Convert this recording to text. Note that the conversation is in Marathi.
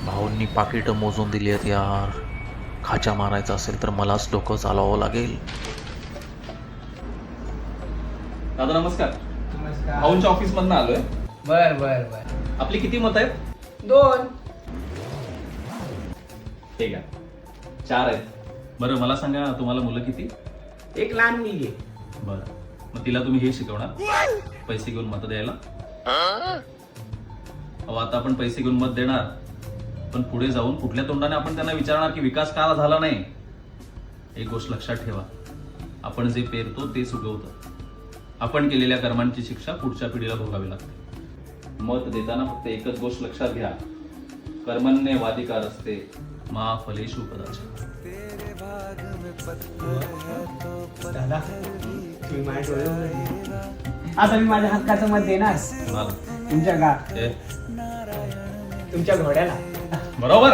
भाऊंनी पाकिटं मोजून दिली आहेत यार. खाच्या मारायचं असेल तर मलाच डोकं चालवावं लागेल. दादा नमस्कार. नमस्कार. भाऊंच्या ऑफिस मधनं आलोय. बर बर बर. आपली किती मत आहेत? 2. ठीक आहे, 4 आहेत. बरं मला सांगा, तुम्हाला मुलं किती? एक लहान मुलगी आहे. बरं, मग तिला तुम्ही हे शिकवणार पैसे घेऊन मत द्यायला? अहो आता आपण पैसे घेऊन मत देणार, पण पुढे जाऊन कुठल्या तोंडाने आपण त्यांना विचारणार की विकास का झाला नाही? एक गोष्ट लक्षात ठेवा, आपण जे पेरतो तेच उगवतं. आपण केलेल्या कर्मांची शिक्षा पुढच्या पिढीला भोगावी लागते. मत देताना फक्त एकच गोष्ट लक्षात घ्या, कर्मण्येवाधिकार असते मा फलेषु कदाचन. दादा तुम्ही माझ्या डोळे उघडले. आता मी माझ्या हक्काचं मत देणार. कोणाला? तुमच्या का हे? तुमच्या घोड्याला. बरोबर.